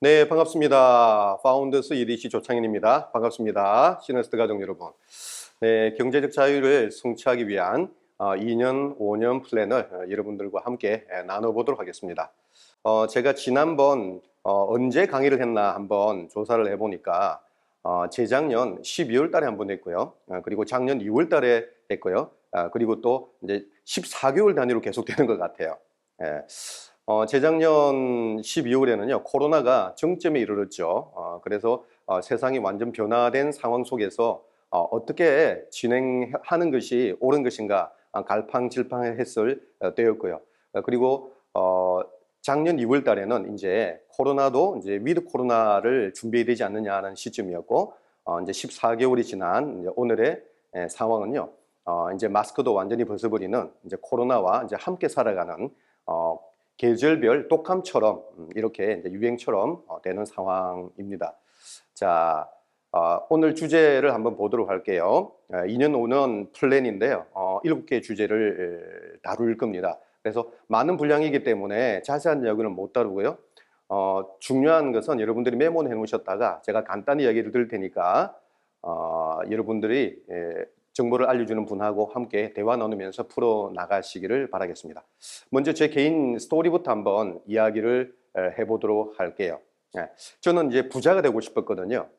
네, 반갑습니다. 파운더스 EDC 조창현입니다. 반갑습니다. 시너스트 가족 여러분. 네, 경제적 자유를 성취하기 위한 2년, 5년 플랜을 여러분들과 함께 나눠보도록 하겠습니다. 제가 지난번 언제 강의를 했나 한번 조사를 해보니까 재작년 12월 달에 한번 했고요. 그리고 작년 2월 달에 했고요. 그리고 또 이제 14개월 단위로 계속되는 것 같아요. 예. 재작년 12월에는요, 코로나가 정점에 이르렀죠. 그래서 세상이 완전 변화된 상황 속에서 어떻게 진행하는 것이 옳은 것인가 갈팡질팡했을 때였고요. 그리고 작년 2월 달에는 이제 코로나도 이제 위드 코로나를 준비해야 되지 않느냐는 시점이었고, 이제 14개월이 지난 이제 오늘의 상황은요, 이제 마스크도 완전히 벗어버리는 이제 코로나와 이제 함께 살아가는 계절별 독감처럼 이렇게 이제 유행처럼 되는 상황입니다. 자, 오늘 주제를 한번 보도록 할게요. 2년 5년 플랜인데요. 7개의 주제를 다룰 겁니다. 그래서 많은 분량이기 때문에 자세한 이야기는 못 다루고요. 중요한 것은 여러분들이 메모를 해놓으셨다가 제가 간단히 이야기를 드릴 테니까 여러분들이 정보를 알려주는 분하고 함께 대화 나누면서 풀어나가시기를 바라겠습니다. 먼저 제 개인 스토리부터 한번 이야기를 해보도록 할게요. 저는 이제 부자가 되고 싶었거든요.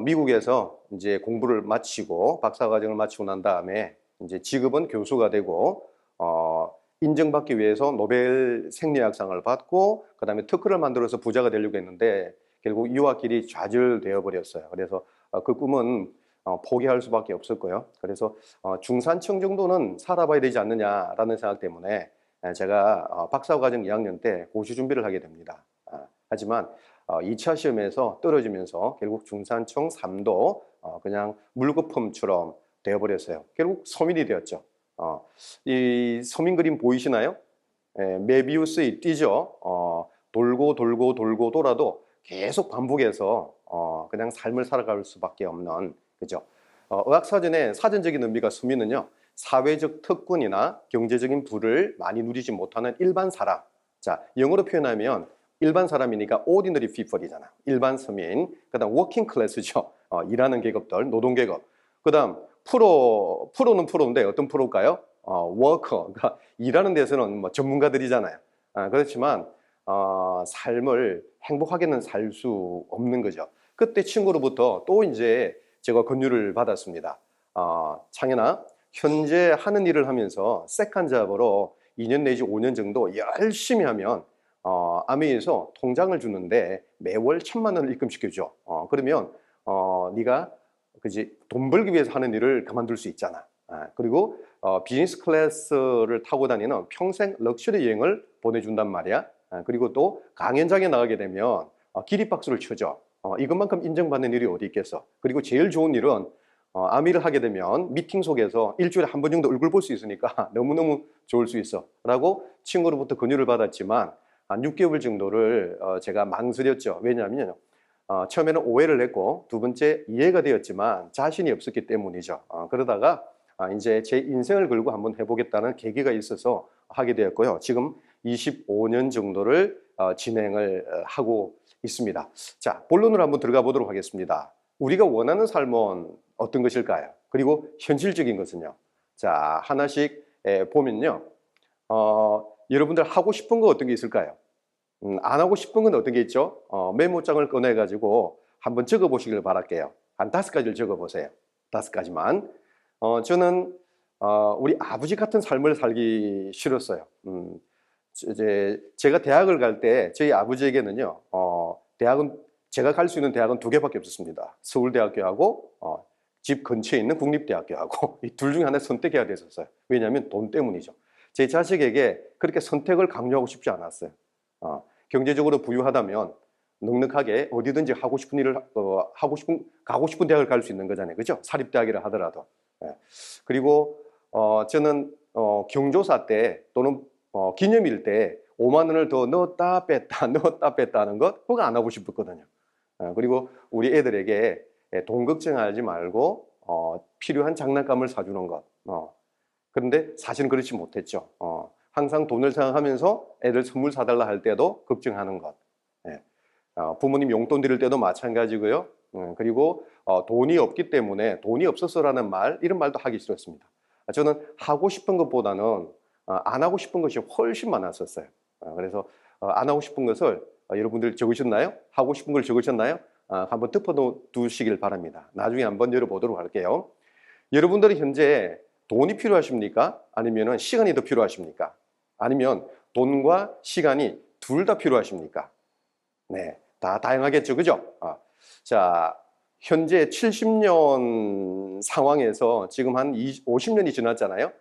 미국에서 이제 공부를 마치고 박사과정을 마치고 난 다음에 이제 직업은 교수가 되고 인정받기 위해서 노벨 생리학상을 받고 그다음에 특허를 만들어서 부자가 되려고 했는데 결국 유학길이 좌절되어 버렸어요. 그래서 그 꿈은 포기할 수밖에 없었고요. 그래서 중산층 정도는 살아봐야 되지 않느냐라는 생각 때문에 제가 박사과정 2학년 때 고시 준비를 하게 됩니다. 하지만 2차 시험에서 떨어지면서 결국 중산층 3도 그냥 물거품처럼 되어버렸어요. 결국 서민이 되었죠. 이 서민 그림 보이시나요? 메비우스의 띠죠. 돌고 돌고 돌고 돌아도 계속 반복해서 그냥 삶을 살아갈 수밖에 없는, 그죠? 의학사전의 사전적인 의미가 서민은요, 사회적 특권이나 경제적인 부를 많이 누리지 못하는 일반 사람. 자, 영어로 표현하면 일반 사람이니까 ordinary people이잖아. 일반 서민. 그다음 working class죠. 일하는 계급들, 노동 계급. 그다음 프로는 프로인데 어떤 프로일까요? 워커. 그러니까 일하는 데서는 뭐 전문가들이잖아요. 그렇지만 삶을 행복하게는 살 수 없는 거죠. 그때 친구로부터 또 이제 제가 권유를 받았습니다. 창현아, 현재 하는 일을 하면서 세컨 잡으로 2년 내지 5년 정도 열심히 하면 아메에서 통장을 주는데 매월 1,000만 원을 입금시켜줘. 그러면 네가 그지 돈 벌기 위해서 하는 일을 그만둘 수 있잖아. 그리고 비즈니스 클래스를 타고 다니는 평생 럭셔리 여행을 보내준단 말이야. 그리고 또 강연장에 나가게 되면 기립박수를 쳐줘. 이것만큼 인정받는 일이 어디 있겠어. 그리고 제일 좋은 일은 아미를 하게 되면 미팅 속에서 일주일에 한 번 정도 얼굴 볼 수 있으니까 너무너무 좋을 수 있어 라고 친구로부터 권유를 받았지만 한 6개월 정도를 제가 망설였죠. 왜냐하면 처음에는 오해를 했고 두 번째 이해가 되었지만 자신이 없었기 때문이죠. 그러다가 이제 제 인생을 걸고 한번 해보겠다는 계기가 있어서 하게 되었고요. 지금 25년 정도를 진행을 하고 있습니다. 자, 본론으로 한번 들어가 보도록 하겠습니다. 우리가 원하는 삶은 어떤 것일까요? 그리고 현실적인 것은요. 자, 하나씩 보면요. 여러분들 하고 싶은 거 어떤 게 있을까요? 안 하고 싶은 건 어떤 게 있죠? 메모장을 꺼내가지고 한번 적어보시길 바랄게요. 한 5가지를 적어보세요. 5가지만. 저는 우리 아버지 같은 삶을 살기 싫었어요. 이제 제가 대학을 갈 때 저희 아버지에게는요, 대학은 제가 갈 수 있는 대학은 2개밖에 없었습니다. 서울대학교하고 집 근처에 있는 국립대학교하고 이 둘 중에 하나 선택해야 됐었어요. 왜냐하면 돈 때문이죠. 제 자식에게 그렇게 선택을 강요하고 싶지 않았어요. 경제적으로 부유하다면 넉넉하게 어디든지 하고 싶은 일을 가고 싶은 대학을 갈 수 있는 거잖아요, 그죠? 사립대학이라 하더라도. 그리고 저는 경조사 때 또는 기념일 때 5만 원을 더 넣었다 뺐다 넣었다 뺐다 하는 것 그거 안 하고 싶었거든요. 그리고 우리 애들에게 돈 걱정하지 말고 필요한 장난감을 사주는 것. 그런데 사실은 그렇지 못했죠. 항상 돈을 생각하면서 애들 선물 사달라 할 때도 걱정하는 것. 부모님 용돈 드릴 때도 마찬가지고요. 그리고 돈이 없기 때문에 돈이 없어서라는 말, 이런 말도 하기 싫었습니다. 저는 하고 싶은 것보다는 안 하고 싶은 것이 훨씬 많았었어요. 그래서 안 하고 싶은 것을 여러분들 적으셨나요? 하고 싶은 걸 적으셨나요? 한번 덮어두시길 바랍니다. 나중에 한번 열어보도록 할게요. 여러분들이 현재 돈이 필요하십니까? 아니면 시간이 더 필요하십니까? 아니면 돈과 시간이 둘 다 필요하십니까? 네, 다 다양하겠죠, 그죠? 자, 현재 70년 상황에서 지금 한 50년이 지났잖아요.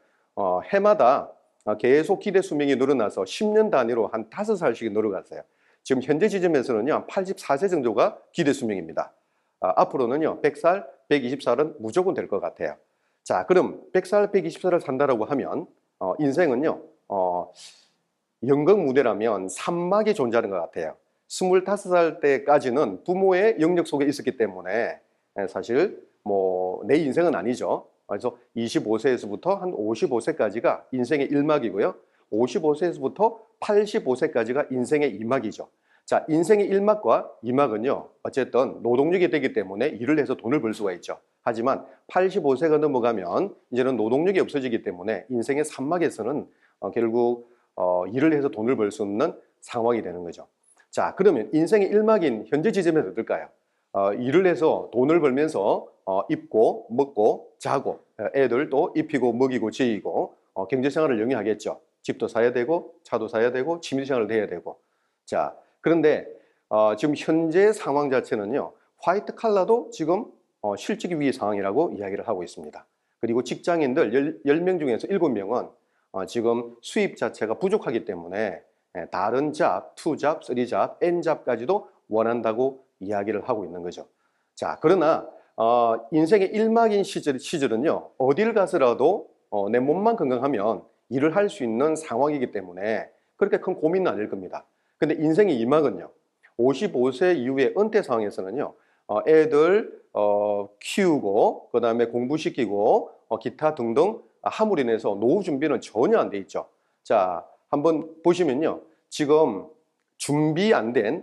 해마다 계속 기대 수명이 늘어나서 10년 단위로 한 5살씩 늘어갔어요. 지금 현재 지점에서는요, 84세 정도가 기대 수명입니다. 앞으로는요, 100살, 120살은 무조건 될 것 같아요. 자, 그럼 100살, 120살을 산다라고 하면 인생은요, 연극 무대라면 산막이 존재하는 것 같아요. 25살 때까지는 부모의 영역 속에 있었기 때문에 사실 뭐 내 인생은 아니죠. 그래서 25세에서부터 한 55세까지가 인생의 1막이고요. 55세에서부터 85세까지가 인생의 2막이죠. 자, 인생의 1막과 2막은요. 어쨌든 노동력이 되기 때문에 일을 해서 돈을 벌 수가 있죠. 하지만 85세가 넘어가면 이제는 노동력이 없어지기 때문에 인생의 3막에서는 결국 일을 해서 돈을 벌 수 없는 상황이 되는 거죠. 자, 그러면 인생의 1막인 현재 지점에서 어떨까요? 일을 해서 돈을 벌면서 입고 먹고 자고 애들도 입히고 먹이고 지이고 경제생활을 영위하겠죠. 집도 사야 되고 차도 사야 되고 취미생활도 해야 되고. 자, 그런데 지금 현재 상황 자체는요. 화이트 칼라도 지금 실직 위기 상황이라고 이야기를 하고 있습니다. 그리고 직장인들 10명 중에서 7명은 지금 수입 자체가 부족하기 때문에 다른 잡, 2잡, 3잡, N잡까지도 원한다고 이야기를 하고 있는 거죠. 자, 그러나 인생의 1막인 시절은요. 어딜 가서라도 내 몸만 건강하면 일을 할 수 있는 상황이기 때문에 그렇게 큰 고민은 아닐 겁니다. 근데 인생의 2막은요. 55세 이후의 은퇴 상황에서는요. 애들 키우고 그다음에 공부시키고 기타 등등 함으로 인해서 노후 준비는 전혀 안 돼 있죠. 자, 한번 보시면요. 지금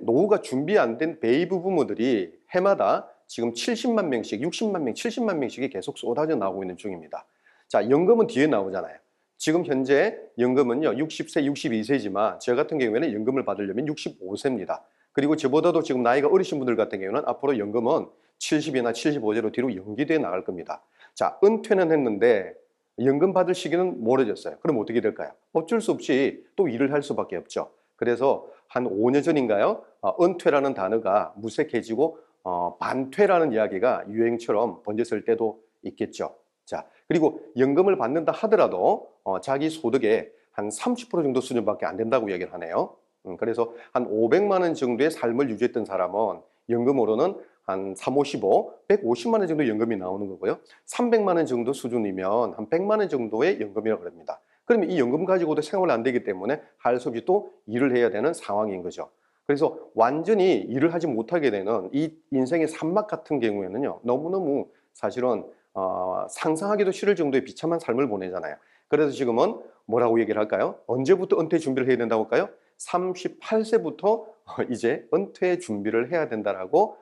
노후가 준비 안 된 베이비 부모들이 해마다 지금 70만 명씩, 60만 명, 70만 명씩이 계속 쏟아져 나오고 있는 중입니다. 자, 연금은 뒤에 나오잖아요. 지금 현재 연금은요, 60세, 62세지만 저 같은 경우에는 연금을 받으려면 65세입니다. 그리고 저보다도 지금 나이가 어리신 분들 같은 경우는 앞으로 연금은 70이나 75세로 뒤로 연기돼 나갈 겁니다. 자, 은퇴는 했는데 연금 받을 시기는 멀어졌어요. 그럼 어떻게 될까요? 어쩔 수 없이 또 일을 할 수밖에 없죠. 그래서 한 5년 전인가요? 은퇴라는 단어가 무색해지고 반퇴라는 이야기가 유행처럼 번졌을 때도 있겠죠. 자, 그리고 연금을 받는다 하더라도 자기 소득의 한 30% 정도 수준밖에 안 된다고 얘기를 하네요. 그래서 한 500만 원 정도의 삶을 유지했던 사람은 연금으로는 한 3, 55, 150만 원 정도 연금이 나오는 거고요. 300만 원 정도 수준이면 한 100만 원 정도의 연금이라고 합니다. 그러면 이 연금 가지고도 생활을 안 되기 때문에 할 수 없이 또 일을 해야 되는 상황인 거죠. 그래서 완전히 일을 하지 못하게 되는 이 인생의 산막 같은 경우에는요. 너무너무 사실은 상상하기도 싫을 정도의 비참한 삶을 보내잖아요. 그래서 지금은 뭐라고 얘기를 할까요? 언제부터 은퇴 준비를 해야 된다고 할까요? 38세부터 이제 은퇴 준비를 해야 된다라고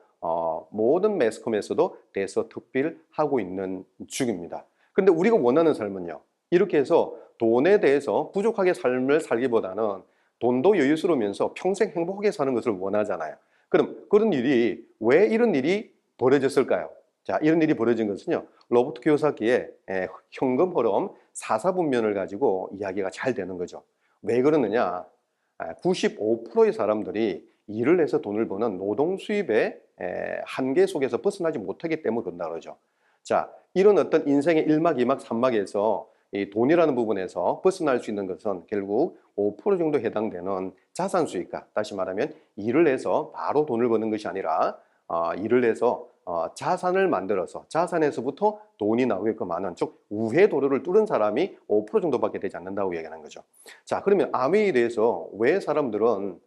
모든 매스컴에서도 대서특필 하고 있는 중입니다. 그런데 우리가 원하는 삶은요. 이렇게 해서 돈에 대해서 부족하게 삶을 살기보다는 돈도 여유스러우면서 평생 행복하게 사는 것을 원하잖아요. 그럼 왜 이런 일이 벌어졌을까요? 자, 이런 일이 벌어진 것은요. 로버트 키요사키의 현금 흐름 4사분면을 가지고 이야기가 잘 되는 거죠. 왜 그러느냐? 95%의 사람들이 일을 해서 돈을 버는 노동 수입의 한계 속에서 벗어나지 못하기 때문에 그런다 그러죠. 자, 이런 어떤 인생의 1막, 2막, 3막에서 이 돈이라는 부분에서 벗어날 수 있는 것은 결국 5% 정도 해당되는 자산 수익가, 다시 말하면 일을 해서 바로 돈을 버는 것이 아니라 일을 해서 자산을 만들어서 자산에서부터 돈이 나오게끔 하는 즉 우회 도로를 뚫은 사람이 5% 정도밖에 되지 않는다고 얘기하는 거죠. 자, 그러면 암웨이에 대해서 왜 사람들은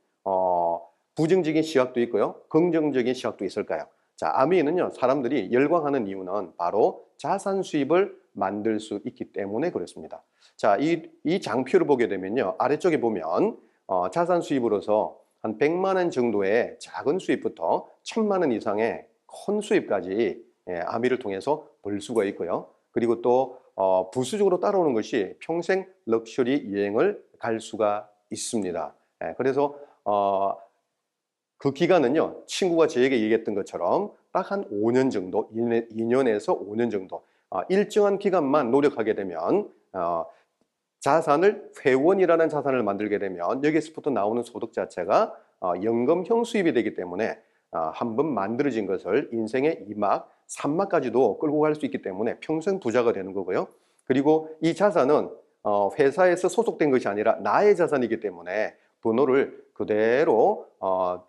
부정적인 시각도 있고요, 긍정적인 시각도 있을까요? 자, 암웨이는요, 사람들이 열광하는 이유는 바로 자산 수입을 만들 수 있기 때문에 그렇습니다. 자, 이 장표를 보게 되면요, 아래쪽에 보면 자산 수입으로서 한 100만 원 정도의 작은 수입부터 1000만 원 이상의 큰 수입까지 아미를 통해서 벌 수가 있고요. 그리고 또 부수적으로 따라오는 것이 평생 럭셔리 여행을 갈 수가 있습니다. 그래서 그 기간은요, 친구가 저에게 얘기했던 것처럼 딱 한 5년 정도, 2년에서 5년 정도, 일정한 기간만 노력하게 되면 자산을, 회원이라는 자산을 만들게 되면 여기서부터 나오는 소득 자체가 연금형 수입이 되기 때문에 한번 만들어진 것을 인생의 2막, 3막까지도 끌고 갈 수 있기 때문에 평생 부자가 되는 거고요. 그리고 이 자산은 회사에서 소속된 것이 아니라 나의 자산이기 때문에 번호를 그대로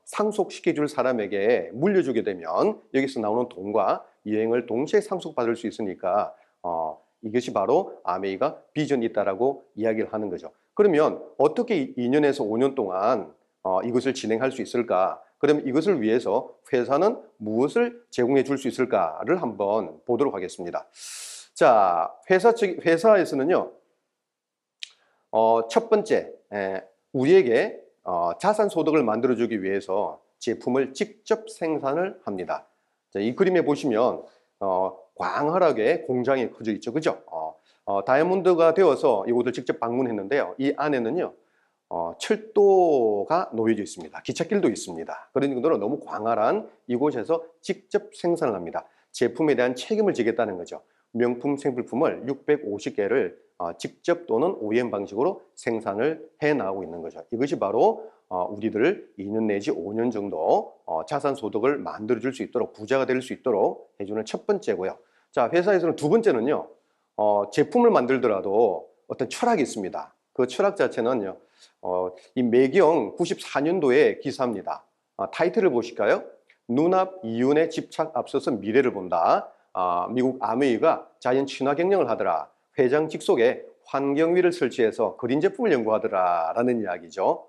상속시켜줄 사람에게 물려주게 되면 여기서 나오는 돈과 여행을 동시에 상속받을 수 있으니까 이것이 바로 아메이가 비전이 있다라고 이야기를 하는 거죠. 그러면 어떻게 2년에서 5년 동안 이것을 진행할 수 있을까? 그럼 이것을 위해서 회사는 무엇을 제공해 줄 수 있을까를 한번 보도록 하겠습니다. 자, 회사에서는요, 첫 번째, 우리에게 자산 소득을 만들어주기 위해서 제품을 직접 생산을 합니다. 자, 이 그림에 보시면 광활하게 공장이 커져 있죠, 그죠? 다이아몬드가 되어서 이곳을 직접 방문했는데요. 이 안에는요, 철도가 놓여져 있습니다. 기찻길도 있습니다. 그런 정도로 너무 광활한 이곳에서 직접 생산을 합니다. 제품에 대한 책임을 지겠다는 거죠. 명품 생필품을 650개를 직접 또는 OEM 방식으로 생산을 해 나가고 있는 거죠. 이것이 바로 우리들 2년 내지 5년 정도 자산 소득을 만들어 줄 수 있도록, 부자가 될 수 있도록 해주는 첫 번째고요. 자, 회사에서는 두 번째는요, 제품을 만들더라도 어떤 철학이 있습니다. 그 철학 자체는요, 이 매경 94년도의 기사입니다. 타이틀을 보실까요? 눈앞 이윤에 집착 앞서서 미래를 본다. 미국 아메이가 자연 친화 경영을 하더라. 회장 직속에 환경위를 설치해서 그린 제품을 연구하더라 라는 이야기죠.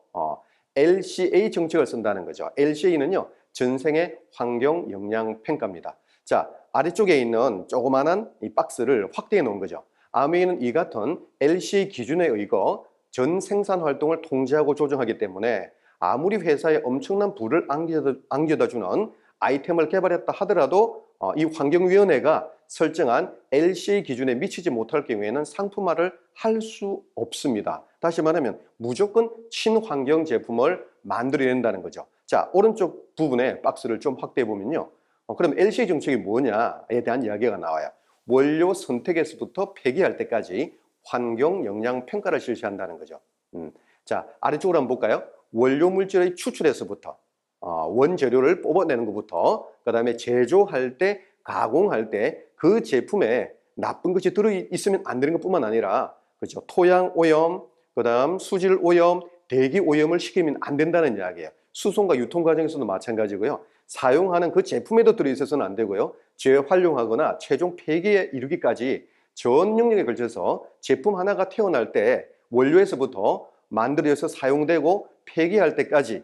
LCA 정책을 쓴다는 거죠. LCA는요, 전생의 환경 영향 평가입니다. 자, 아래쪽에 있는 조그마한 이 박스를 확대해 놓은 거죠. 아메이는 이 같은 LCA 기준에 의거 전 생산 활동을 통제하고 조정하기 때문에 아무리 회사에 엄청난 부를 안겨다 주는 아이템을 개발했다 하더라도 이 환경위원회가 설정한 LCA 기준에 미치지 못할 경우에는 상품화를 할 수 없습니다. 다시 말하면 무조건 친환경 제품을 만들어야 된다는 거죠. 자, 오른쪽 부분에 박스를 좀 확대해 보면요. 그럼 LCA 정책이 뭐냐에 대한 이야기가 나와요. 원료 선택에서부터 폐기할 때까지 환경 영향 평가를 실시한다는 거죠. 자, 아래쪽으로 한번 볼까요? 원료 물질의 추출에서부터 원재료를 뽑아내는 것부터 그다음에 제조할 때, 가공할 때 그 제품에 나쁜 것이 들어있으면 안 되는 것뿐만 아니라 그렇죠. 토양 오염, 그다음 수질 오염, 대기 오염을 시키면 안 된다는 이야기예요. 수송과 유통 과정에서도 마찬가지고요. 사용하는 그 제품에도 들어있어서는 안 되고요. 재활용하거나 최종 폐기에 이르기까지 전 영역에 걸쳐서 제품 하나가 태어날 때 원료에서부터 만들어져서 사용되고 폐기할 때까지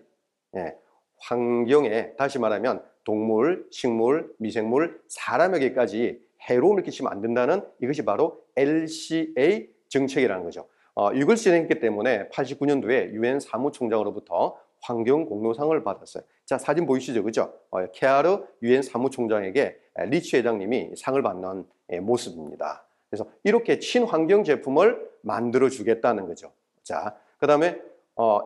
환경에, 다시 말하면 동물, 식물, 미생물, 사람에게까지 해로움을 끼치면 안 된다는 이것이 바로 LCA 정책이라는 거죠. 이걸 진행했기 때문에 89년도에 유엔 사무총장으로부터 환경 공로상을 받았어요. 자, 사진 보이시죠, 그죠? 케아르 유엔 사무총장에게 리치 회장님이 상을 받는 모습입니다. 그래서 이렇게 친환경 제품을 만들어 주겠다는 거죠. 자, 그다음에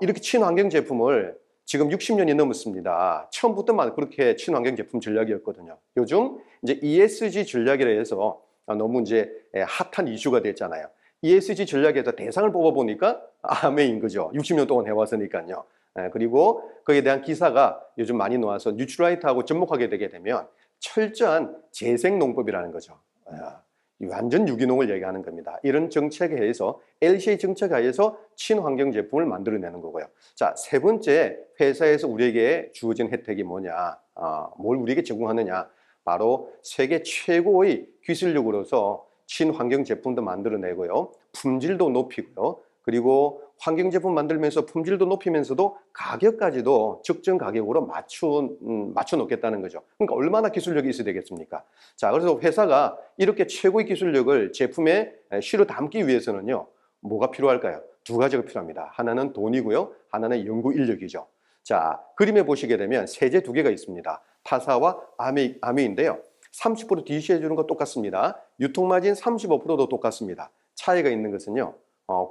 이렇게 친환경 제품을 지금 60년이 넘었습니다. 처음부터만 그렇게 친환경 제품 전략이었거든요. 요즘 이제 ESG 전략이라 해서 너무 이제 핫한 이슈가 됐잖아요. ESG 전략에서 대상을 뽑아보니까 아메인 거죠. 60년 동안 해왔으니까요. 그리고 거기에 대한 기사가 요즘 많이 나와서 뉴트라이트하고 접목하게 되게 되면 철저한 재생농법이라는 거죠. 완전 유기농을 얘기하는 겁니다. 이런 정책에 의해서 LCA 정책에 의해서 친환경 제품을 만들어내는 거고요. 자, 세 번째, 회사에서 우리에게 주어진 혜택이 뭐냐, 뭘 우리에게 제공하느냐, 바로 세계 최고의 기술력으로서 친환경 제품도 만들어내고요, 품질도 높이고요, 그리고 환경 제품 만들면서 품질도 높이면서도 가격까지도 적정 가격으로 맞춰 놓겠다는 거죠. 그러니까 얼마나 기술력이 있어야 되겠습니까? 자, 그래서 회사가 이렇게 최고의 기술력을 제품에 실어 담기 위해서는요, 뭐가 필요할까요? 두 가지가 필요합니다. 하나는 돈이고요, 하나는 연구 인력이죠. 자, 그림에 보시게 되면 세제 두 개가 있습니다. 타사와 아미인데요. 30% DC해 주는 거 똑같습니다. 유통마진 35%도 똑같습니다. 차이가 있는 것은요,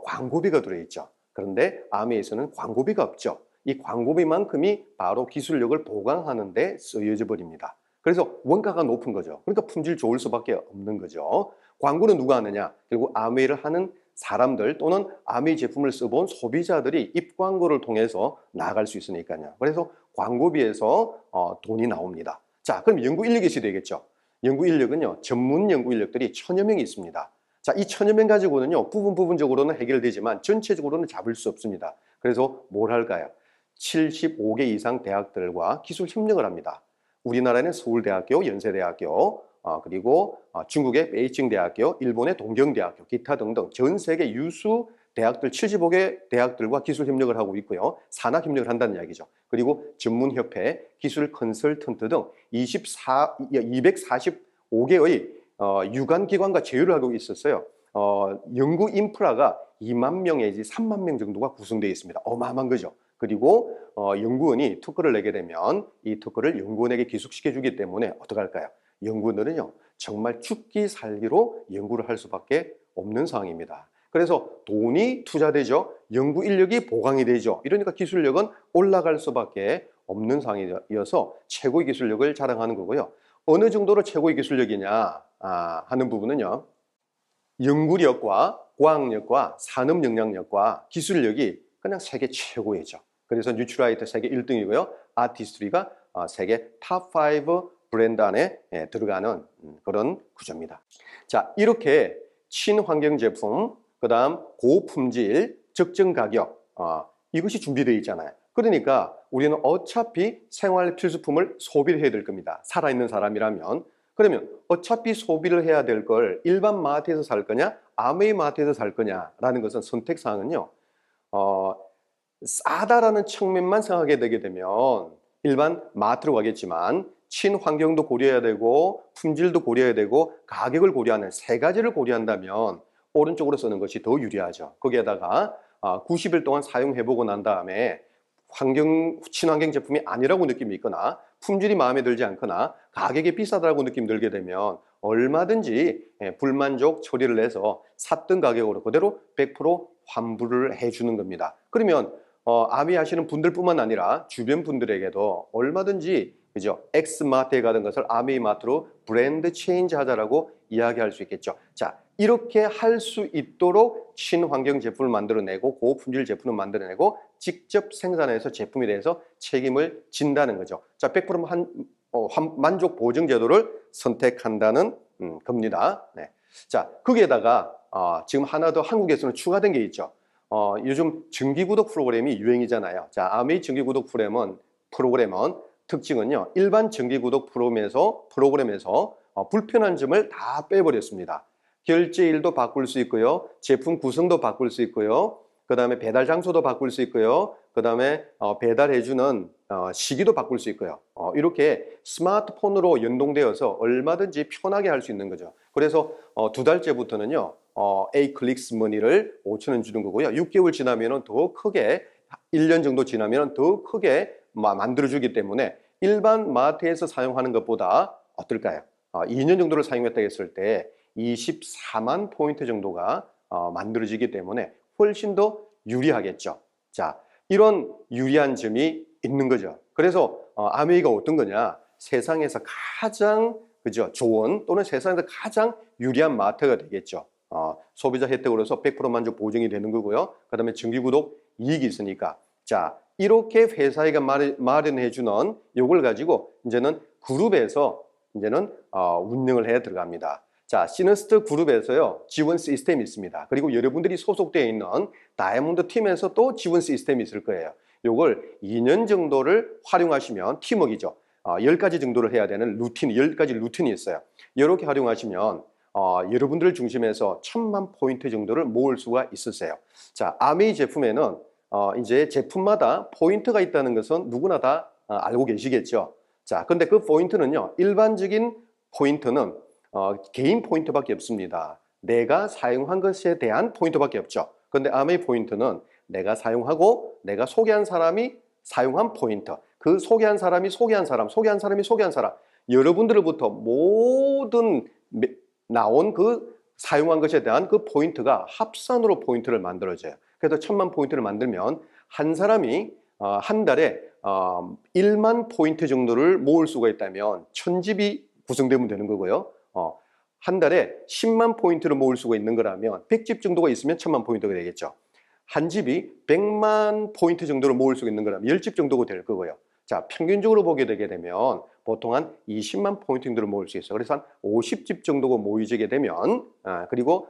광고비가 들어있죠. 그런데 아미에서는 광고비가 없죠. 이 광고비만큼이 바로 기술력을 보강하는 데 쓰여져 버립니다. 그래서 원가가 높은 거죠. 그러니까 품질 좋을 수밖에 없는 거죠. 광고는 누가 하느냐? 결국 아미를 하는 사람들 또는 아미 제품을 써본 소비자들이 입광고를 통해서 나갈 수 있으니까요. 그래서 광고비에서 돈이 나옵니다. 자, 그럼 연구 인력이 있어야 되겠죠. 연구 인력은요, 전문 연구 인력들이 1000여 명이 있습니다. 자, 이 1000여 명 가지고는요, 부분적으로는 해결되지만 전체적으로는 잡을 수 없습니다. 그래서 뭘 할까요? 75개 이상 대학들과 기술 협력을 합니다. 우리나라는 서울대학교, 연세대학교, 그리고 중국의 베이징 대학교, 일본의 동경대학교, 기타 등등 전 세계 유수 대학들 75개 대학들과 기술 협력을 하고 있고요. 산학 협력을 한다는 이야기죠. 그리고 전문협회, 기술 컨설턴트 등 245개의 유관기관과 제휴를 하고 있었어요. 연구 인프라가 2만 명 내지 3만 명 정도가 구성되어 있습니다. 어마어마한 거죠. 그리고 연구원이 특허를 내게 되면 이 특허를 연구원에게 기속시켜 주기 때문에 어떻게 할까요? 연구원들은요, 정말 죽기 살기로 연구를 할 수밖에 없는 상황입니다. 그래서 돈이 투자되죠. 연구 인력이 보강이 되죠. 이러니까 기술력은 올라갈 수밖에 없는 상황이어서 최고의 기술력을 자랑하는 거고요. 어느 정도로 최고의 기술력이냐 하는 부분은요, 연구력과 과학력과 산업 영향력과 기술력이 그냥 세계 최고이죠. 그래서 뉴트라이트 세계 1등이고요. 아티스트리가 세계 탑5 브랜드 안에 들어가는 그런 구조입니다. 자, 이렇게 친환경 제품, 그 다음 고품질, 적정 가격, 이것이 준비되어 있잖아요. 그러니까 우리는 어차피 생활 필수품을 소비를 해야 될 겁니다. 살아있는 사람이라면. 그러면 어차피 소비를 해야 될 걸 일반 마트에서 살 거냐, 아메이 마트에서 살 거냐라는 것은 선택사항은요, 싸다라는 측면만 생각하게 되게 되면 일반 마트로 가겠지만 친환경도 고려해야 되고 품질도 고려해야 되고 가격을 고려하는 세 가지를 고려한다면 오른쪽으로 쓰는 것이 더 유리하죠. 거기에다가 90일 동안 사용해보고 난 다음에 친환경 제품이 아니라고 느낌이 있거나 품질이 마음에 들지 않거나 가격이 비싸다고 느낌 들게 되면 얼마든지 불만족 처리를 해서 샀던 가격으로 그대로 100% 환불을 해주는 겁니다. 그러면 아미 하시는 분들뿐만 아니라 주변 분들에게도 얼마든지 그죠? X마트에 가던 것을 아미마트로 브랜드 체인지 하자라고 이야기할 수 있겠죠. 자, 이렇게 할 수 있도록 친환경 제품을 만들어내고 고품질 제품을 만들어내고 직접 생산해서 제품에 대해서 책임을 진다는 거죠. 자, 100% 만족 보증 제도를 선택한다는 겁니다. 네. 자, 거기에다가 지금 하나 더 한국에서는 추가된 게 있죠. 요즘 정기구독 프로그램이 유행이잖아요. 자, 아미 정기구독 프로그램은 특징은요, 일반 정기구독 프로그램에서 불편한 점을 다 빼버렸습니다. 결제일도 바꿀 수 있고요, 제품 구성도 바꿀 수 있고요, 그 다음에 배달 장소도 바꿀 수 있고요, 그 다음에 배달해주는 시기도 바꿀 수 있고요. 이렇게 스마트폰으로 연동되어서 얼마든지 편하게 할 수 있는 거죠. 그래서 2달째부터는요, A-클릭스 머니를 5,000원 주는 거고요. 6개월 지나면 더 크게, 1년 정도 지나면 더 크게 만들어주기 때문에 일반 마트에서 사용하는 것보다 어떨까요? 2년 정도를 사용했다 했을 때 24만 포인트 정도가 만들어지기 때문에 훨씬 더 유리하겠죠. 자, 이런 유리한 점이 있는 거죠. 그래서 아메이가 어떤 거냐? 세상에서 가장 좋은 또는 세상에서 가장 유리한 마트가 되겠죠. 소비자 혜택으로서 100% 만족 보증이 되는 거고요. 그 다음에 정기구독 이익이 있으니까. 자, 이렇게 회사가 마련해주는 이걸 가지고 이제는 그룹에서 운영을 해 들어갑니다. 자, 시너스트 그룹에서요, 지원 시스템이 있습니다. 그리고 여러분들이 소속되어 있는 다이아몬드 팀에서 또 지원 시스템이 있을 거예요. 요걸 2년 정도를 활용하시면 팀워크이죠. 10가지 정도를 해야 되는 10가지 루틴이 있어요. 이렇게 활용하시면 여러분들을 중심해서 1000만 포인트 정도를 모을 수가 있으세요. 자, 아메이 제품에는 이제 제품마다 포인트가 있다는 것은 누구나 다 알고 계시겠죠. 자, 근데 그 포인트는요, 일반적인 포인트는 개인 포인트밖에 없습니다. 내가 사용한 것에 대한 포인트밖에 없죠. 근데 아메이 포인트는 내가 사용하고 내가 소개한 사람이 사용한 포인트, 그 소개한 사람이 소개한 사람, 소개한 사람이 소개한 사람, 여러분들로부터 모든 나온 그 사용한 것에 대한 그 포인트가 합산으로 포인트를 만들어줘요. 그래서 1000만 포인트를 만들면 한 사람이 한 달에 1만 포인트 정도를 모을 수가 있다면 1000집이 구성되면 되는 거고요. 한 달에 10만 포인트를 모을 수가 있는 거라면 100집 정도가 있으면 1000만 포인트가 되겠죠. 한 집이 100만 포인트 정도를 모을 수 있는 거라면 10집 정도가 될 거고요. 자, 평균적으로 보게 되게 되면 보통 한 20만 포인트 정도를 모을 수 있어요. 그래서 한 50집 정도가 모이게 되면 그리고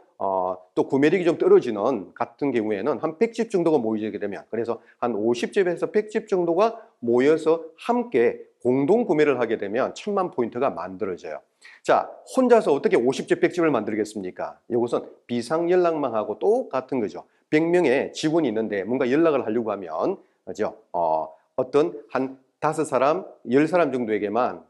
또 구매력이 좀 떨어지는 같은 경우에는 한 100집 정도가 모이게 되면, 그래서 한 50집에서 100집 정도가 모여서 함께 공동 구매를 하게 되면 1000만 포인트가 만들어져요. 자, 혼자서 어떻게 50집, 100집을 만들겠습니까? 이것은 비상연락망하고 똑같은 거죠. 100명의 직원이 있는데 뭔가 연락을 하려고 하면, 그죠? 어떤 한 5사람, 10사람 정도에게만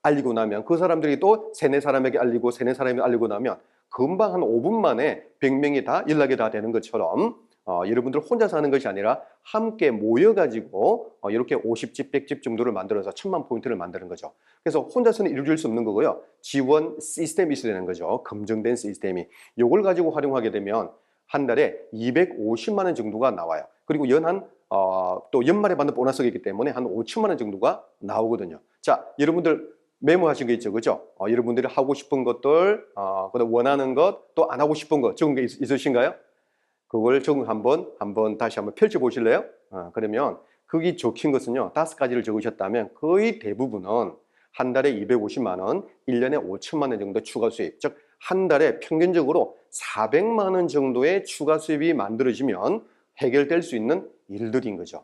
알리고 나면 그 사람들이 또 3, 4사람에게 알리고 3, 4사람에게 알리고 나면 금방 한 5분 만에 100명이 다 연락이 다 되는 것처럼 여러분들 혼자서 하는 것이 아니라 함께 모여가지고 이렇게 50집, 100집 정도를 만들어서 1000만 포인트를 만드는 거죠. 그래서 혼자서는 이루어질 수 없는 거고요. 지원 시스템이 있어야 되는 거죠. 검증된 시스템이. 이걸 가지고 활용하게 되면 한 달에 250만 원 정도가 나와요. 그리고 또 연말에 받는 보너스가 있기 때문에 한 5천만 원 정도가 나오거든요. 자, 여러분들 메모하신 거 있죠, 그죠? 여러분들이 하고 싶은 것들, 그다음 원하는 것, 또 안 하고 싶은 것 적은 게 있으신가요? 그걸 적은 다시 한번 펼쳐 보실래요? 그러면 거기 적힌 것은요, 5가지를 적으셨다면 거의 대부분은 한 달에 250만 원, 1년에 5천만 원 정도 추가 수입, 즉 한 달에 평균적으로 400만 원 정도의 추가 수입이 만들어지면 해결될 수 있는 일들인 거죠.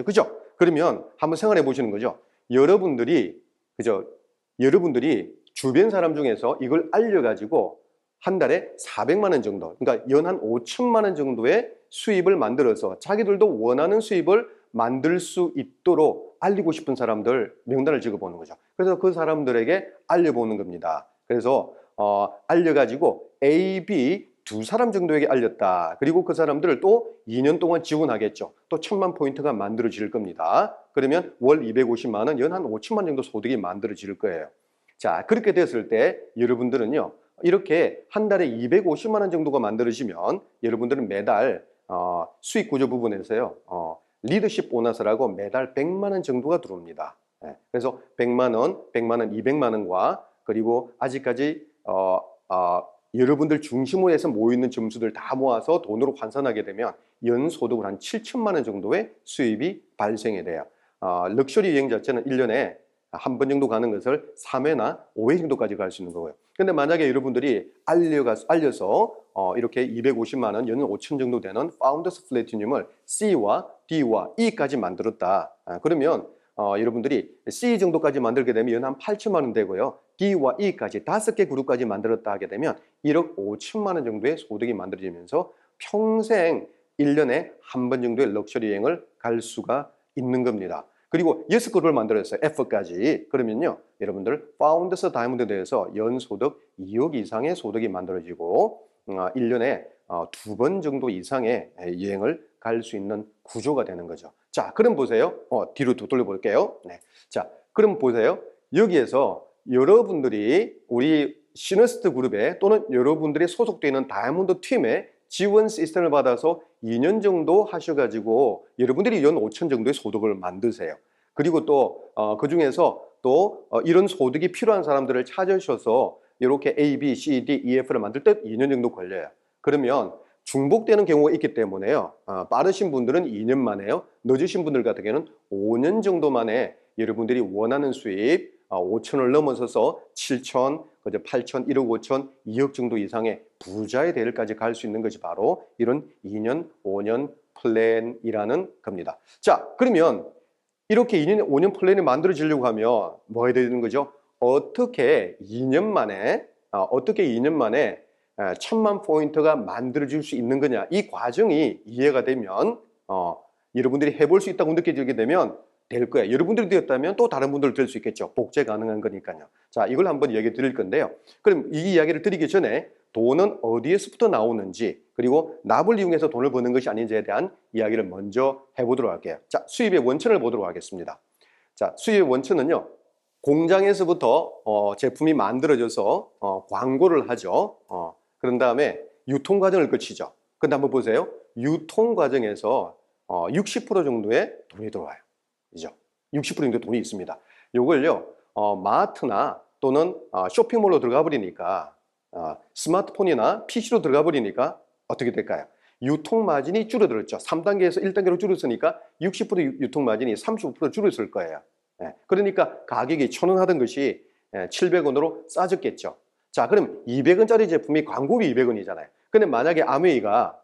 그죠? 그러면 한번 생각해 보시는 거죠. 여러분들이 주변 사람 중에서 이걸 알려가지고 한 달에 400만 원 정도, 그러니까 연 한 5천만 원 정도의 수입을 만들어서 자기들도 원하는 수입을 만들 수 있도록 알리고 싶은 사람들 명단을 적어보는 거죠. 그래서 그 사람들에게 알려보는 겁니다. 그래서 알려가지고 A, B 2사람 정도에게 알렸다. 그리고 그 사람들을 또 2년 동안 지원하겠죠. 또 1000만 포인트가 만들어질 겁니다. 그러면 월 250만 원, 연 한 5천만 정도 소득이 만들어질 거예요. 자, 그렇게 됐을 때 여러분들은요, 이렇게 한 달에 250만 원 정도가 만들어지면 여러분들은 매달 수익 구조 부분에서요, 리더십 보너스라고 매달 100만 원 정도가 들어옵니다. 그래서 100만 원, 200만 원과 그리고 아직까지 여러분들 중심으로 해서 모이는 점수들 다 모아서 돈으로 환산하게 되면 연소득을 한 7천만 원 정도의 수입이 발생이 돼요. 럭셔리 여행 자체는 1년에 한 번 정도 가는 것을 3회나 5회 정도까지 갈 수 있는 거고요. 근데 만약에 여러분들이 알려서 이렇게 250만 원, 연은 5천 정도 되는 파운더스 플래티늄을 C와 D와 E까지 만들었다. 그러면 여러분들이 C 정도까지 만들게 되면 연 한 8천만 원 되고요. D와 E까지 5개 그룹까지 만들었다 하게 되면 1억 5천만 원 정도의 소득이 만들어지면서 평생 1년에 한 번 정도의 럭셔리 여행을 갈 수가 있는 겁니다. 그리고 6그룹을 만들었어요. F까지. 그러면요, 여러분들 파운더스 다이아몬드에 대해서 연소득 2억 이상의 소득이 만들어지고 1년에 2번 정도 이상의 여행을 갈 수 있는 구조가 되는 거죠. 자, 그럼 보세요. 뒤로 돌려볼게요. 네. 자, 그럼 보세요. 여기에서 여러분들이 우리 시너스트 그룹에 또는 여러분들이 소속되어 있는 다이아몬드 팀에 지원 시스템을 받아서 2년 정도 하셔가지고 여러분들이 연 5천 정도의 소득을 만드세요. 그리고 또 그 중에서 또 이런 소득이 필요한 사람들을 찾으셔서 이렇게 A, B, C, D, E, F를 만들 때 2년 정도 걸려요. 그러면 중복되는 경우가 있기 때문에요. 빠르신 분들은 2년 만에요. 늦으신 분들 같은 경우는 5년 정도 만에 여러분들이 원하는 수입 5천을 넘어서서 7천, 8천, 1억 5천, 2억 정도 이상의 부자의 대열까지 갈 수 있는 것이 바로 이런 2년, 5년 플랜이라는 겁니다. 자, 그러면 이렇게 2년, 5년 플랜이 만들어지려고 하면 뭐 해야 되는 거죠? 어떻게 2년 만에 1000만 포인트가 만들어질 수 있는 거냐? 이 과정이 이해가 되면 여러분들이 해볼 수 있다고 느껴지게 되면 될 거예요. 여러분들이 되었다면 또 다른 분들 될 수 있겠죠. 복제 가능한 거니까요. 자, 이걸 한번 이야기 드릴 건데요. 그럼 이 이야기를 드리기 전에 돈은 어디에서부터 나오는지, 그리고 납을 이용해서 돈을 버는 것이 아닌지에 대한 이야기를 먼저 해보도록 할게요. 자, 수입의 원천을 보도록 하겠습니다. 자, 수입의 원천은요, 공장에서부터 제품이 만들어져서 광고를 하죠. 그런 다음에 유통 과정을 거치죠. 근데 한번 보세요. 유통 과정에서 60% 정도의 돈이 들어와요. 그죠? 60% 정도 돈이 있습니다. 요걸요, 마트나 또는 쇼핑몰로 들어가 버리니까, 스마트폰이나 PC로 들어가 버리니까 어떻게 될까요? 유통 마진이 줄어들었죠. 3단계에서 1단계로 줄었으니까 60% 유통 마진이 35% 줄었을 거예요. 그러니까 가격이 1,000원 하던 것이 700원으로 싸졌겠죠. 자, 그럼 200원짜리 제품이 광고비 200원이잖아요. 근데 만약에 아메이가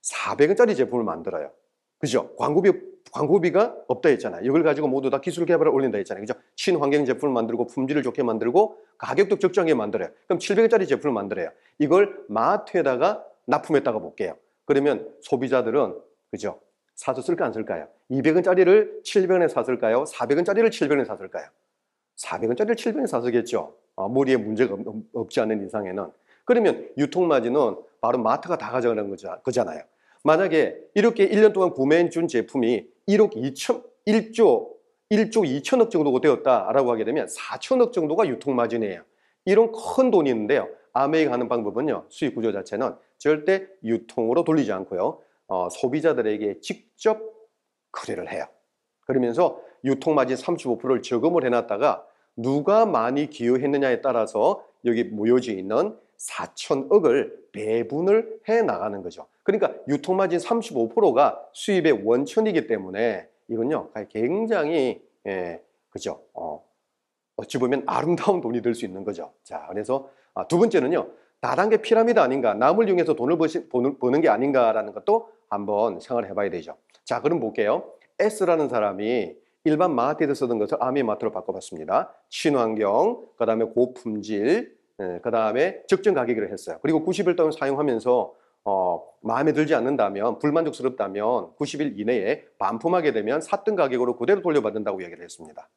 400원짜리 제품을 만들어요. 그죠? 광고비가 없다 했잖아요. 이걸 가지고 모두 다 기술 개발을 올린다 했잖아요. 그죠? 친환경 제품을 만들고 품질을 좋게 만들고 가격도 적정하게 만들어요. 그럼 700원짜리 제품을 만들어요. 이걸 마트에다가 납품했다가 볼게요. 그러면 소비자들은, 그죠? 사서 쓸까 안 쓸까요? 200원짜리를 700원에 샀을까요? 400원짜리를 700원에 샀을까요? 400원짜리를 700원에 샀겠죠. 머리에 문제가 없지 않은 이상에는. 그러면 유통마진은 바로 마트가 다 가져가는 거잖아요. 만약에 이렇게 1년 동안 구매해 준 제품이 1조 2천억 정도가 되었다라고 하게 되면 4천억 정도가 유통마진이에요. 이런 큰 돈이 있는데요. 아메이가 하는 방법은요, 수익 구조 자체는 절대 유통으로 돌리지 않고요, 소비자들에게 직접 거래를 해요. 그러면서 유통마진 35%를 저금을 해놨다가 누가 많이 기여했느냐에 따라서 여기 모여져 있는 4천억을 배분을 해 나가는 거죠. 그러니까 유통마진 35%가 수입의 원천이기 때문에 이건요, 굉장히, 그죠? 어찌 보면 아름다운 돈이 될 수 있는 거죠. 자, 그래서 두 번째는요, 다단계 피라미드 아닌가, 남을 이용해서 돈을 버는 게 아닌가라는 것도 한번 생각을 해봐야 되죠. 자, 그럼 볼게요. S라는 사람이 일반 마트에서 쓰던 것을 아미마트로 바꿔봤습니다. 친환경, 그 다음에 고품질, 그 다음에 적정 가격으로 했어요. 그리고 90일 동안 사용하면서 마음에 들지 않는다면, 불만족스럽다면 90일 이내에 반품하게 되면 샀던 가격으로 그대로 돌려받는다고 이야기를 했습니다.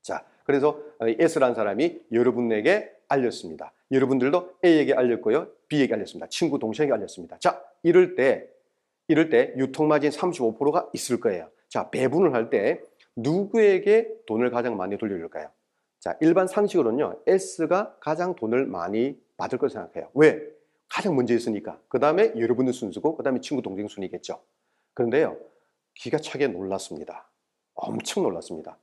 자, 그래서 S라는 사람이 여러분에게 알렸습니다. 여러분들도 A에게 알렸고요, B에게 알렸습니다. 친구, 동생에게 알렸습니다. 자, 이럴 때 유통마진 35%가 있을 거예요. 자, 배분을 할 때 누구에게 돈을 가장 많이 돌려줄까요? 자, 일반 상식으로는요, S가 가장 돈을 많이 받을 거라고 생각해요. 왜? 가장 먼저 있으니까. 그 다음에 여러분의 순수고, 그 다음에 친구, 동생 순이겠죠. 그런데요, 기가 차게 놀랐습니다. 엄청 놀랐습니다.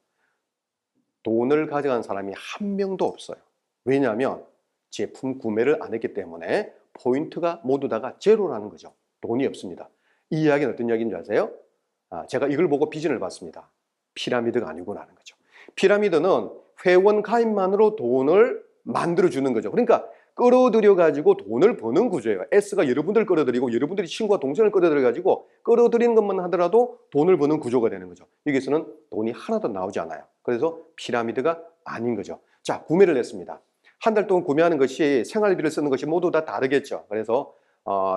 돈을 가져간 사람이 한 명도 없어요. 왜냐하면 제품 구매를 안 했기 때문에 포인트가 모두 다가 제로라는 거죠. 돈이 없습니다. 이 이야기는 어떤 이야기인지 아세요? 제가 이걸 보고 비전을 봤습니다. 피라미드가 아니구나라는 거죠. 피라미드는 회원 가입만으로 돈을 만들어주는 거죠. 그러니까 끌어들여 가지고 돈을 버는 구조예요. S가 여러분들 끌어들이고 여러분들이 친구와 동생을 끌어들여 가지고 끌어들이는 것만 하더라도 돈을 버는 구조가 되는 거죠. 여기서는 돈이 하나도 나오지 않아요. 그래서 피라미드가 아닌 거죠. 자, 구매를 했습니다. 한 달 동안 구매하는 것이, 생활비를 쓰는 것이 모두 다 다르겠죠. 그래서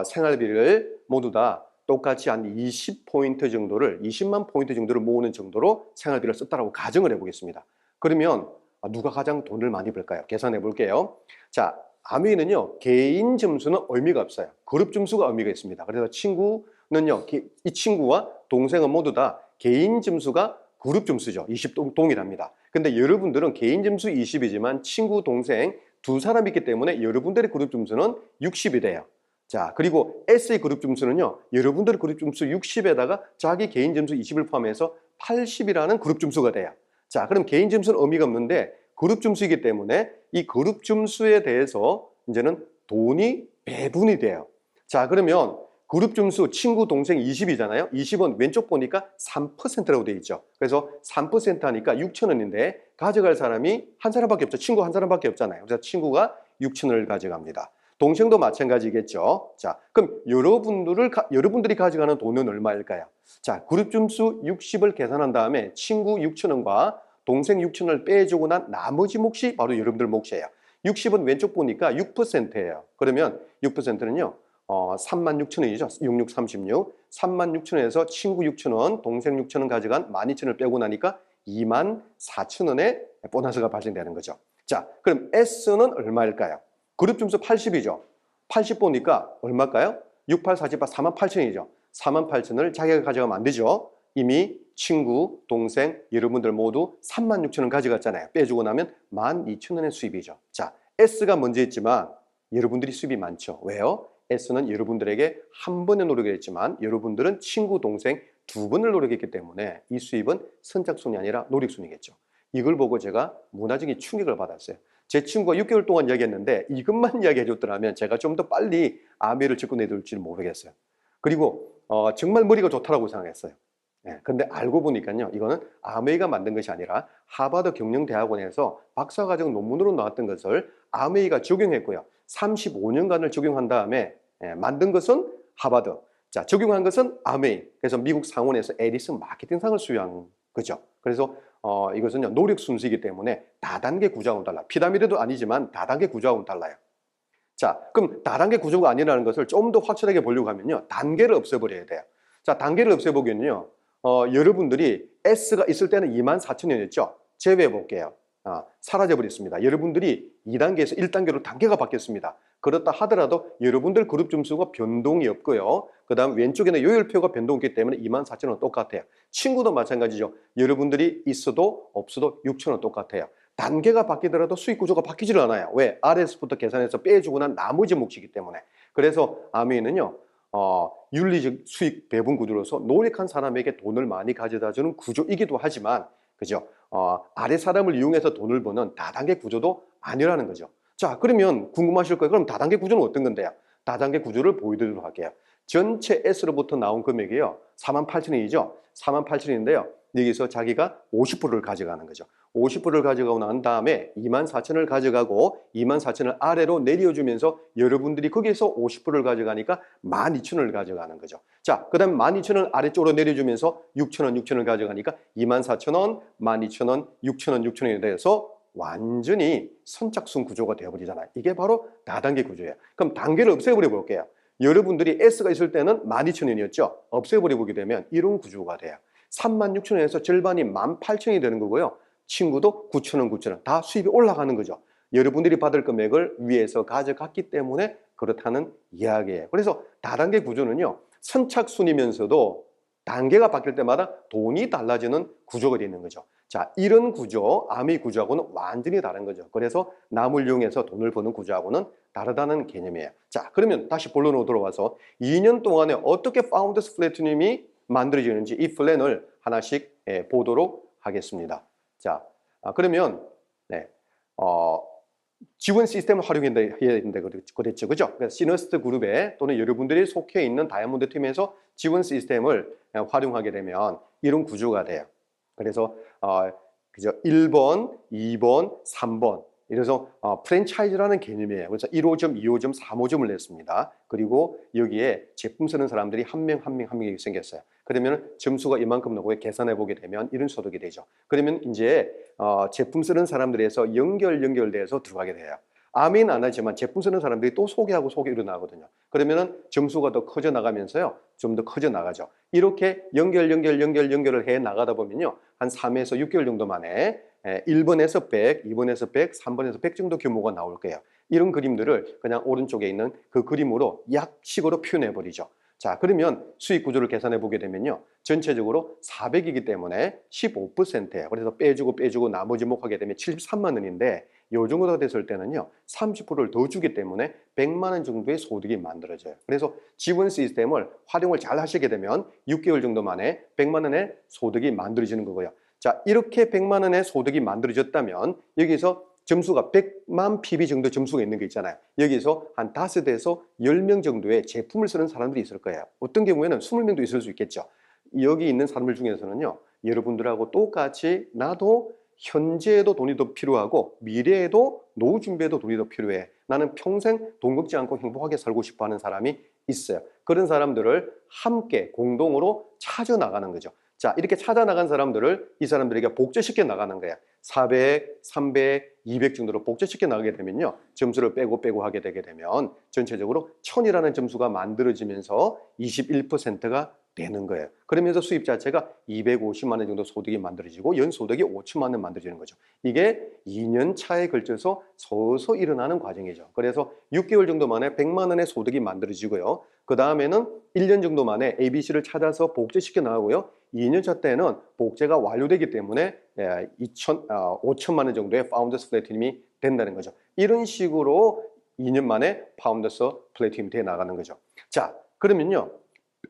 생활비를 모두 다 똑같이 한 20포인트 정도를, 20만 포인트 정도를 모으는 정도로 생활비를 썼다라고 가정을 해보겠습니다. 그러면 누가 가장 돈을 많이 벌까요? 계산해 볼게요. 자, 아메이는요, 개인 점수는 의미가 없어요. 그룹 점수가 의미가 있습니다. 그래서 친구는요, 이 친구와 동생은 모두 다 개인 점수가 그룹 점수죠. 20 동일합니다. 근데 여러분들은 개인 점수 20이지만 친구, 동생 두 사람이 있기 때문에 여러분들의 그룹 점수는 60이 돼요. 자, 그리고 S의 그룹 점수는요, 여러분들의 그룹 점수 60에다가 자기 개인 점수 20을 포함해서 80이라는 그룹 점수가 돼요. 자, 그럼 개인 점수는 의미가 없는데 그룹 점수이기 때문에 이 그룹 점수에 대해서 이제는 돈이 배분이 돼요. 자, 그러면 그룹 점수 친구, 동생 20이잖아요. 20은 왼쪽 보니까 3%라고 되어 있죠. 그래서 3% 하니까 6,000원인데 가져갈 사람이 한 사람밖에 없죠. 친구 한 사람밖에 없잖아요. 그래서 친구가 6,000원을 가져갑니다. 동생도 마찬가지겠죠. 자, 그럼 여러분들이 가져가는 돈은 얼마일까요? 자, 그룹 점수 60을 계산한 다음에 친구 6,000원과 동생 6,000원을 빼주고 난 나머지 몫이 바로 여러분들 몫이에요. 60은 왼쪽 보니까 6%예요. 그러면 6%는요, 36,000원이죠. 6636. 36,000원에서 친구 6,000원, 동생 6,000원 가져간 12,000원을 빼고 나니까 24,000원의 보너스가 발생되는 거죠. 자, 그럼 S는 얼마일까요? 그룹 점수 80이죠. 80 보니까 얼마일까요? 6, 8, 4, 8, 48,000이죠. 48,000원을 자기가 가져가면 안 되죠. 이미 친구, 동생, 여러분들 모두 36,000원 가져갔잖아요. 빼주고 나면 12,000원의 수입이죠. 자, S가 먼저 했지만 여러분들이 수입이 많죠. 왜요? S는 여러분들에게 한 번의 노력을 했지만 여러분들은 친구, 동생 두 번을 노력했기 때문에 이 수입은 선착순이 아니라 노력순이겠죠. 이걸 보고 제가 문화적인 충격을 받았어요. 제 친구가 6개월 동안 이야기했는데 이것만 이야기해 줬더라면 제가 좀 더 빨리 아메이를 짚고 내둘지는 모르겠어요. 그리고 정말 머리가 좋다라고 생각했어요. 근데 알고 보니까요, 이거는 아메이가 만든 것이 아니라 하버드 경영대학원에서 박사과정 논문으로 나왔던 것을 아메이가 적용했고요. 35년간을 적용한 다음에 만든 것은 하버드, 자, 적용한 것은 아메이. 그래서 미국 상원에서 에디슨 마케팅상을 수여한 거죠. 그래서 이것은요, 노력 순수이기 때문에 다단계 구조하고는 달라요. 피라미드도 아니지만 다단계 구조하고는 달라요. 자, 그럼 다단계 구조가 아니라는 것을 좀 더 확실하게 보려고 하면요, 단계를 없애버려야 돼요. 자, 단계를 없애보기는요, 여러분들이 S가 있을 때는 24,000원이었죠. 제외해 볼게요. 사라져버렸습니다. 여러분들이 2단계에서 1단계로 단계가 바뀌었습니다. 그렇다 하더라도 여러분들 그룹 점수가 변동이 없고요. 그 다음 왼쪽에는 요율표가 변동했기 때문에 24,000원 똑같아요. 친구도 마찬가지죠. 여러분들이 있어도 없어도 6,000원 똑같아요. 단계가 바뀌더라도 수익 구조가 바뀌질 않아요. 왜? RS부터 계산해서 빼주고 난 나머지 몫이기 때문에. 그래서 아메이는요, 윤리적 수익 배분 구조로서 노력한 사람에게 돈을 많이 가져다주는 구조이기도 하지만, 그죠? 아래 사람을 이용해서 돈을 버는 다단계 구조도 아니라는 거죠. 자, 그러면 궁금하실 거예요. 그럼 다단계 구조는 어떤 건데요? 다단계 구조를 보여드리도록 할게요. 전체 S로부터 나온 금액이요, 48,000원이죠. 48,000원인데요. 여기서 자기가 50%를 가져가는 거죠. 50%를 가져가고 난 다음에 24,000원을 가져가고 24,000원을 아래로 내려주면서 여러분들이 거기에서 50%를 가져가니까 12,000원을 가져가는 거죠. 자, 그 다음에 12,000원 아래쪽으로 내려주면서 6,000원, 6,000원을 가져가니까 24,000원, 12,000원, 6,000원, 6,000원이 돼서 완전히 선착순 구조가 되어버리잖아요. 이게 바로 다단계 구조예요. 그럼 단계를 없애버려 볼게요. 여러분들이 S가 있을 때는 12,000원이었죠. 없애버려 보게 되면 이런 구조가 돼요. 36,000원에서 절반이 18,000원이 되는 거고요. 친구도 9,000원, 9,000원 다 수입이 올라가는 거죠. 여러분들이 받을 금액을 위에서 가져갔기 때문에 그렇다는 이야기예요. 그래서 다단계 구조는요, 선착순이면서도 단계가 바뀔 때마다 돈이 달라지는 구조가 되는 거죠. 자, 이런 구조, 아메이 구조하고는 완전히 다른 거죠. 그래서 남을 이용해서 돈을 버는 구조하고는 다르다는 개념이에요. 자, 그러면 다시 본론으로 돌아와서 2년 동안에 어떻게 파운더스 플래티넘이 만들어지는지 이 플랜을 하나씩 보도록 하겠습니다. 자, 그러면 지원 시스템을 활용해야 된다 그랬죠, 그죠? 그래서 시너스트 그룹에 또는 여러분들이 속해 있는 다이아몬드 팀에서 지원 시스템을 활용하게 되면 이런 구조가 돼요. 그래서 그죠? 1번, 2번, 3번. 이래서 프랜차이즈라는 개념이에요. 그래서 1호점, 2호점, 3호점을 냈습니다. 그리고 여기에 제품 쓰는 사람들이 한 명 한 명이 생겼어요. 그러면 점수가 이만큼 나오고 계산해 보게 되면 이런 소득이 되죠. 그러면 이제 제품 쓰는 사람들에서 연결돼서 들어가게 돼요. 아멘 안 하지만 제품 쓰는 사람들이 또 소개하고 일어나거든요. 그러면은 점수가 더 커져 나가면서요, 좀 더 커져 나가죠. 이렇게 연결을 해 나가다 보면요, 한 3에서 6개월 정도 만에 1번에서 100, 2번에서 100, 3번에서 100 정도 규모가 나올 거예요. 이런 그림들을 그냥 오른쪽에 있는 그 그림으로 약식으로 표현해 버리죠. 자, 그러면 수익 구조를 계산해 보게 되면요, 전체적으로 400이기 때문에 15%예요. 그래서 빼주고 나머지 몫하게 되면 73만 원인데 요 정도가 됐을 때는요, 30%를 더 주기 때문에 100만 원 정도의 소득이 만들어져요. 그래서 지원 시스템을 활용을 잘 하시게 되면 6개월 정도 만에 100만 원의 소득이 만들어지는 거고요. 자, 이렇게 100만 원의 소득이 만들어졌다면 여기서 점수가 100만 PB 정도 점수가 있는 게 있잖아요. 여기서 한 5에서 10명 정도의 제품을 쓰는 사람들이 있을 거예요. 어떤 경우에는 20명도 있을 수 있겠죠. 여기 있는 사람들 중에서는요, 여러분들하고 똑같이 나도 현재에도 돈이 더 필요하고 미래에도 노후 준비에도 돈이 더 필요해. 나는 평생 돈 걱지 않고 행복하게 살고 싶어 하는 사람이 있어요. 그런 사람들을 함께 공동으로 찾아 나가는 거죠. 자, 이렇게 찾아 나간 사람들을 이 사람들에게 복제시켜 나가는 거야. 400, 300, 200 정도로 복제시켜 나가게 되면요, 점수를 빼고 하게 되게 되면 전체적으로 1000이라는 점수가 만들어지면서 21%가 되는 거예요. 그러면서 수입 자체가 250만 원 정도 소득이 만들어지고 연소득이 5천만 원 만들어지는 거죠. 이게 2년 차에 걸쳐서 서서 일어나는 과정이죠. 그래서 6개월 정도 만에 100만 원의 소득이 만들어지고요. 그 다음에는 1년 정도 만에 ABC를 찾아서 복제시켜 나가고요. 2년 차 때는 복제가 완료되기 때문에 5천만 원 정도의 파운더스 플래티넘이 된다는 거죠. 이런 식으로 2년 만에 파운더스 플래티넘이 돼 나가는 거죠. 자, 그러면요.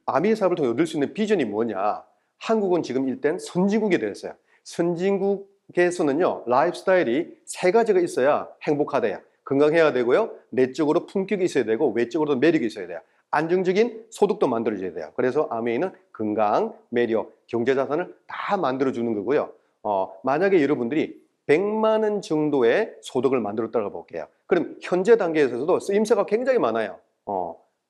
아미의 사업을 통해 얻을 수 있는 비전이 뭐냐? 한국은 지금 일단 선진국이 되었어요. 선진국에서는요, 라이프스타일이 세 가지가 있어야 행복하대요. 건강해야 되고요, 내적으로 품격이 있어야 되고, 외적으로도 매력이 있어야 돼요. 안정적인 소득도 만들어줘야 돼요. 그래서 아미는 건강, 매력, 경제자산을 다 만들어주는 거고요. 만약에 여러분들이 100만 원 정도의 소득을 만들었다고 볼게요. 그럼 현재 단계에서도 쓰임새가 굉장히 많아요.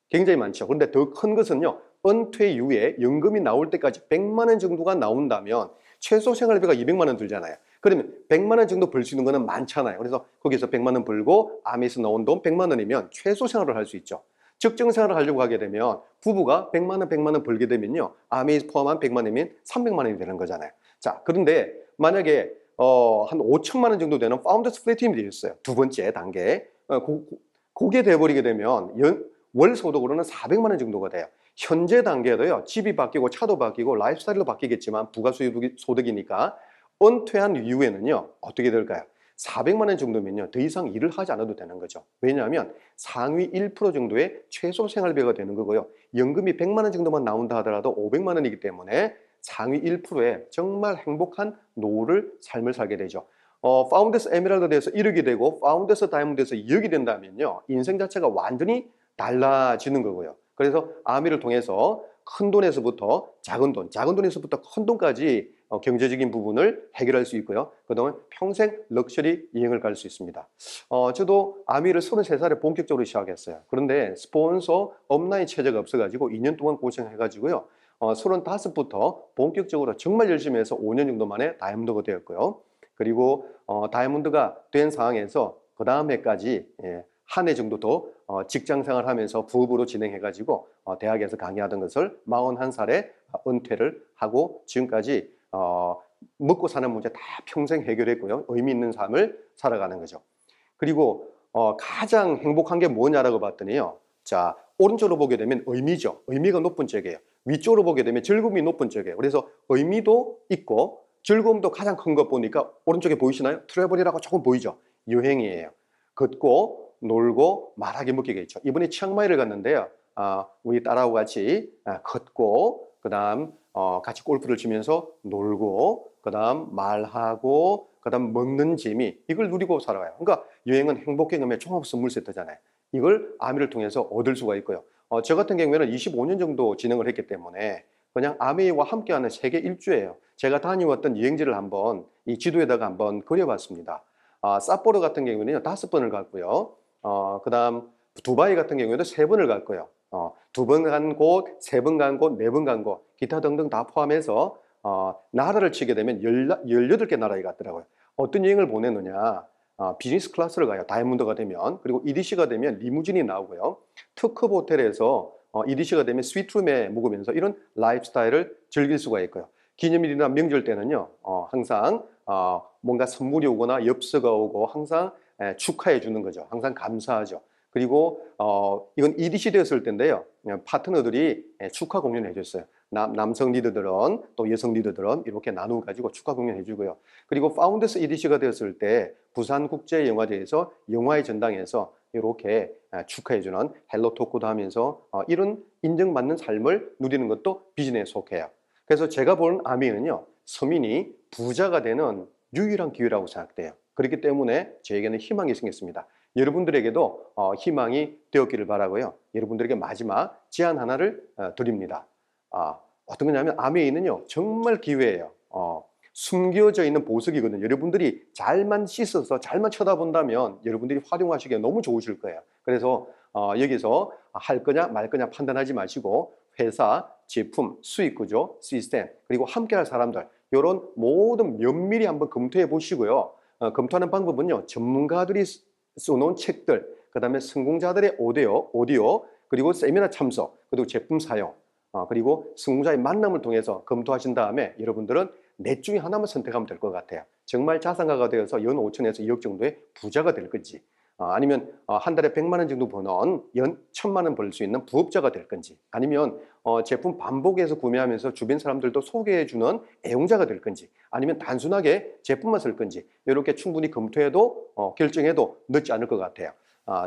굉장히 많죠. 그런데 더 큰 것은요, 은퇴 이후에 연금이 나올 때까지 100만 원 정도가 나온다면 최소 생활비가 200만 원 들잖아요. 그러면 100만 원 정도 벌 수 있는 거는 많잖아요. 그래서 거기서 100만 원 벌고 아미에서 나온 돈 100만 원이면 최소 생활을 할 수 있죠. 적정 생활을 하려고 하게 되면 부부가 100만 원, 100만 원 벌게 되면요, 아미 포함한 100만 원이면 300만 원이 되는 거잖아요. 자, 그런데 만약에 한 5천만 원 정도 되는 파운더스 플래티넘이 되었어요. 두 번째 단계. 그게 돼버리게 되면 월 소득으로는 400만 원 정도가 돼요. 현재 단계도요, 집이 바뀌고 차도 바뀌고 라이프스타일도 바뀌겠지만 부가소득이니까 은퇴한 이후에는요, 어떻게 될까요? 400만 원 정도면요, 더 이상 일을 하지 않아도 되는 거죠. 왜냐하면 상위 1% 정도의 최소 생활비가 되는 거고요. 연금이 100만 원 정도만 나온다 하더라도 500만 원이기 때문에 상위 1%에 정말 행복한 노후를 삶을 살게 되죠. 파운더스 에메랄드에서 1억이 되고 파운더스 다이아몬드에서 2억이 된다면요, 인생 자체가 완전히 달라지는 거고요. 그래서 아미를 통해서 큰 돈에서부터 작은 돈, 작은 돈에서부터 큰 돈까지 경제적인 부분을 해결할 수 있고요. 그동안 평생 럭셔리 여행을 갈 수 있습니다. 저도 아미를 33살에 본격적으로 시작했어요. 그런데 스폰서 업라인 체제가 없어가지고 2년 동안 고생해가지고요. 35부터 본격적으로 정말 열심히 해서 5년 정도 만에 다이아몬드가 되었고요. 그리고 다이아몬드가 된 상황에서 그 다음 해까지 한 해 정도 더 직장 생활하면서 부업으로 진행해가지고 대학에서 강의하던 것을 41살에 은퇴를 하고 지금까지 먹고 사는 문제 다 평생 해결했고요. 의미 있는 삶을 살아가는 거죠. 그리고 가장 행복한 게 뭐냐라고 봤더니요. 자, 오른쪽으로 보게 되면 의미죠. 의미가 높은 쪽이에요. 위쪽으로 보게 되면 즐거움이 높은 쪽이에요. 그래서 의미도 있고 즐거움도 가장 큰 것 보니까 오른쪽에 보이시나요? 트래블이라고 조금 보이죠? 여행이에요. 걷고 놀고 말하기 먹기가 있죠. 이번에 치앙마이를 갔는데요. 우리 딸하고 같이 걷고 그다음 같이 골프를 치면서 놀고 그다음 말하고 그다음 먹는 재미 이걸 누리고 살아가요. 그러니까 여행은 행복 경험의 종합 선물 세트잖아요. 이걸 아미를 통해서 얻을 수가 있고요. 저 같은 경우에는 25년 정도 진행을 했기 때문에 그냥 아미와 함께하는 세계 일주예요. 제가 다녀왔던 여행지를 한번 이 지도에다가 한번 그려봤습니다. 사포로 같은 경우에는 5번을 갔고요. 그다음 두바이 같은 경우에도 3번을 갔고요. 2번 간 곳, 3번 간 곳, 4번 간 곳, 기타 등등 다 포함해서 나라를 치게 되면 18개 나라에 갔더라고요. 어떤 여행을 보내느냐? 비즈니스 클래스를 가요. 다이아몬드가 되면. 그리고 EDC가 되면 리무진이 나오고요. 특급 호텔에서 EDC가 되면 스위트룸에 묵으면서 이런 라이프스타일을 즐길 수가 있고요. 기념일이나 명절 때는요, 항상 뭔가 선물이 오거나 엽서가 오고 항상 축하해 주는 거죠. 항상 감사하죠. 그리고 이건 EDC 되었을 때인데요. 파트너들이 축하 공연을 해줬어요. 남성 리더들은 또 여성 리더들은 이렇게 나누어 가지고 축하 공연 해주고요. 그리고 파운더스 EDC가 되었을 때 부산국제영화제에서 영화의 전당에서 이렇게 축하해주는 헬로 토크도 하면서 이런 인정받는 삶을 누리는 것도 비즈니스에 속해요. 그래서 제가 본 아미는요, 서민이 부자가 되는 유일한 기회라고 생각돼요. 그렇기 때문에 저에게는 희망이 생겼습니다. 여러분들에게도 희망이 되었기를 바라고요. 여러분들에게 마지막 제안 하나를 드립니다. 어떤 거냐면 아메이는요, 정말 기회예요. 숨겨져 있는 보석이거든요. 여러분들이 잘만 씻어서 잘만 쳐다본다면 여러분들이 활용하시기에 너무 좋으실 거예요. 그래서 여기서 할 거냐 말 거냐 판단하지 마시고 회사, 제품, 수익 구조, 시스템, 그리고 함께할 사람들 이런 모든 면밀히 한번 검토해 보시고요. 검토하는 방법은요, 전문가들이 써놓은 책들, 그 다음에 성공자들의 오디오, 그리고 세미나 참석, 그리고 제품 사용, 그리고 성공자의 만남을 통해서 검토하신 다음에 여러분들은 넷 중에 하나만 선택하면 될 것 같아요. 정말 자산가가 되어서 연 5천에서 2억 정도의 부자가 될 건지, 아니면 한 달에 100만 원 정도 버는 연 1000만 원 벌 수 있는 부업자가 될 건지, 아니면 제품 반복해서 구매하면서 주변 사람들도 소개해주는 애용자가 될 건지, 아니면 단순하게 제품만 쓸 건지, 이렇게 충분히 검토해도 결정해도 늦지 않을 것 같아요.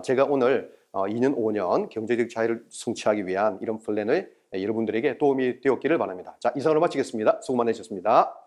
제가 오늘 2년, 5년 경제적 자유를 성취하기 위한 이런 플랜을 여러분들에게 도움이 되었기를 바랍니다. 자, 이상으로 마치겠습니다. 수고 많으셨습니다.